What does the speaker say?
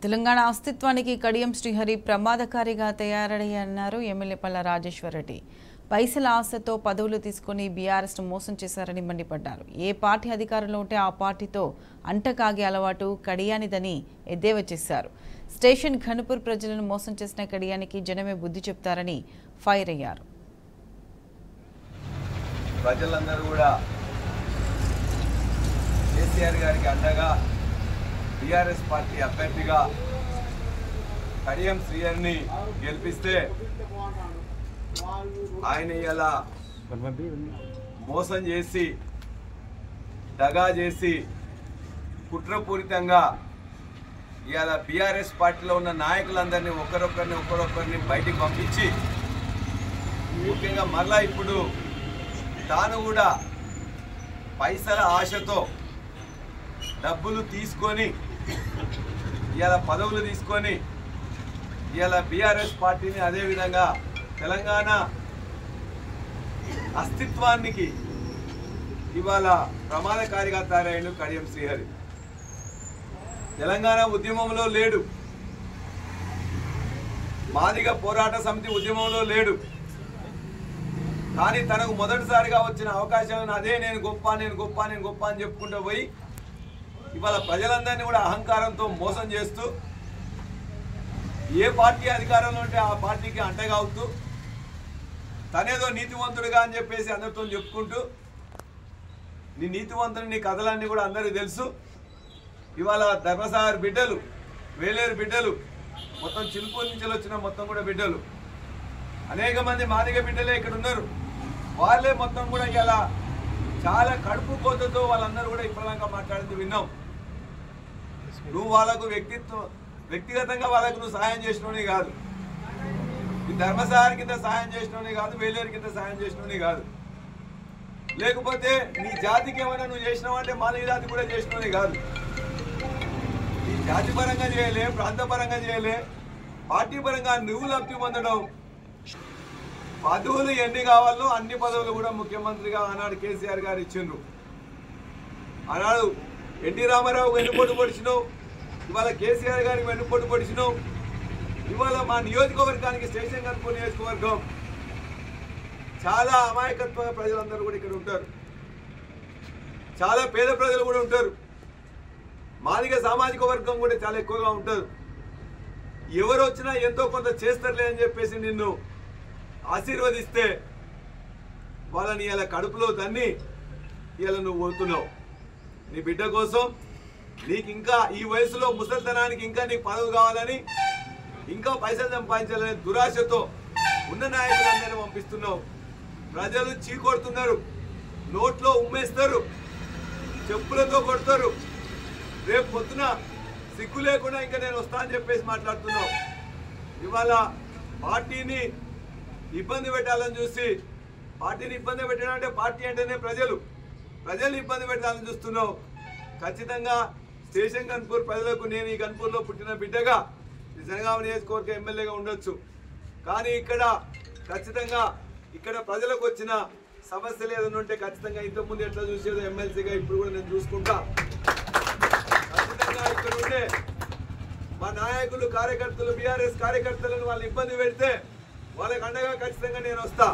Telangana అస్తిత్వానికి Kadiyam Srihari ప్రమాదకారిగా తయారయ్యారన్నారు MLA Palla Rajeshwar Reddy. పైసల ఆశతో పదవులు తీసుకుని బీఆర్ఎస్ను మోసం చేశారని మండిపడ్డారు. ఏ పార్టీ అధికారంలో ఉంటే ఆ పార్టీతో అంటకాగే అలవాటు కడియానిదని ఎద్దేవా చేశారు. స్టేషన్ ఘనపూర్ ప్రజలను మోసం చేసిన కడియానికి జనమే బుద్ధి చెప్తారని ఫైర్ అయ్యారు. ప్రజలందరూ కూడా కేసీఆర్ గారికి అండగా బీఆర్ఎస్ పార్టీ అభ్యర్థిగా కడియం శ్రీహరిని గెలిపిస్తే ఆయన ఇలా మోసం చేసి దగా చేసి కుట్రపూరితంగా ఇవాళ బీఆర్ఎస్ పార్టీలో ఉన్న నాయకులందరినీ ఒకరొకరిని బయటికి పంపించి ముఖ్యంగా మళ్ళా ఇప్పుడు తాను కూడా పైసల ఆశతో డబ్బులు తీసుకొని ఇవాళ పదవులు తీసుకొని ఇవాళ బీఆర్ఎస్ పార్టీని అదేవిధంగా తెలంగాణ అస్తిత్వానికి ఇవాళ ప్రమాదకారిగా తయారైన కడియం శ్రీహరి. తెలంగాణ ఉద్యమంలో లేడు, మాదిగ పోరాట సమితి ఉద్యమంలో లేడు. కానీ తనకు మొదటిసారిగా వచ్చిన అవకాశాలను అదే నేను గొప్ప అని చెప్పుకుంటూ పోయి ఇవాళ ప్రజలందరినీ కూడా అహంకారంతో మోసం చేస్తూ ఏ పార్టీ అధికారంలో ఉంటే ఆ పార్టీకి అంటగా అవుతూ తనేదో నీతివంతుడుగా అని చెప్పేసి అందరితో చెప్పుకుంటూ నీ నీతివంతుడు నీ కథలన్నీ కూడా అందరికీ తెలుసు. ఇవాళ ధర్మసాగర్ బిడ్డలు, వేలేరు బిడ్డలు, మొత్తం చిలుపూరు నుంచి వచ్చిన మొత్తం కూడా బిడ్డలు, అనేక మంది మాదిగ బిడ్డలే ఇక్కడ ఉన్నారు. వాళ్ళే మొత్తం కూడా ఇలా చాలా కడుపు కోతతో వాళ్ళందరూ కూడా ఇప్పటిదాకా మాట్లాడుతూ విన్నాం. నువ్వు వాళ్ళకు వ్యక్తిగతంగా వాళ్ళకు నువ్వు సహాయం చేసినోని కాదు, ఈ ధర్మసాగర్ కింద సహాయం చేసినోని కాదు, వేలేరు కింద సహాయం చేసినోని కాదు, లేకపోతే నీ జాతికి ఏమైనా నువ్వు చేసినావు అంటే మాదిగ జాతి కూడా చేసినోని కాదు. నీ జాతి పరంగా చేయలే, ప్రాంత పరంగా చేయలే, పార్టీ పరంగా నువ్వు లబ్ధి పొందడం. పదవులు ఎన్ని కావాలో అన్ని పదవులు కూడా ముఖ్యమంత్రిగా ఆనాడు కేసీఆర్ గారు ఇచ్చిండ్రు. ఆనాడు ఎన్టీ రామారావు వెన్నుపోటు పొడిచినావు, ఇవాళ కేసీఆర్ గారికి వెన్నుపోటు పొడిచినావు. ఇవాళ మా నియోజకవర్గానికి స్టేషన్ ఘనపూర్ నియోజకవర్గం చాలా అమాయకత్వ ప్రజలందరూ కూడా ఇక్కడ ఉంటారు, చాలా పేద ప్రజలు కూడా ఉంటారు, మాదిగ సామాజిక వర్గం కూడా చాలా ఎక్కువగా ఉంటారు. ఎవరు వచ్చినా ఎంతో కొంత చేస్తారులే అని చెప్పేసి నిన్ను ఆశీర్వదిస్తే వాళ్ళని ఇలా కడుపులో తన్ని ఇలా నువ్వు పోతున్నావు. నీ బిడ్డ కోసం నీకు ఇంకా ఈ వయసులో ముసలితనానికి ఇంకా నీకు పదవి కావాలని, ఇంకా పైసలు సంపాదించాలని దురాశతో ఉన్న నాయకులందరినీ పంపిస్తున్నావు. ప్రజలు చీకొడుతున్నారు, నోట్లో ఉమ్మేస్తారు, చెప్పులతో కొడతారు. రేపు పొద్దున సిగ్గు లేకుండా ఇంకా నేను వస్తా అని చెప్పేసి మాట్లాడుతున్నావు. ఇవాళ పార్టీని ఇబ్బంది పెట్టాలని చూసి, పార్టీని ఇబ్బంది పెట్టడం అంటే పార్టీ అంటేనే ప్రజలు ఇబ్బంది పెట్టాలని చూస్తున్నావు. ఖచ్చితంగా స్టేషన్ ఘనపూర్ ప్రజలకు నేను ఈ ఘనపూర్లో పుట్టిన బిడ్డగా జనగామ నియోజకవర్గ ఎమ్మెల్యేగా ఉండొచ్చు, కానీ ఇక్కడ ఖచ్చితంగా ఇక్కడ ప్రజలకు వచ్చిన సమస్యలు ఏదైనా ఉంటే ఖచ్చితంగా ఇంతకుముందు ఎట్లా చూసేదో ఎమ్మెల్సీగా ఇప్పుడు కూడా నేను చూసుకుంటా. ఖచ్చితంగా ఇక్కడ ఉండే మా నాయకులు, కార్యకర్తలు, బీఆర్ఎస్ కార్యకర్తలను వాళ్ళు ఇబ్బంది పెడితే వాళ్ళకి అండగా ఖచ్చితంగా నేను వస్తా.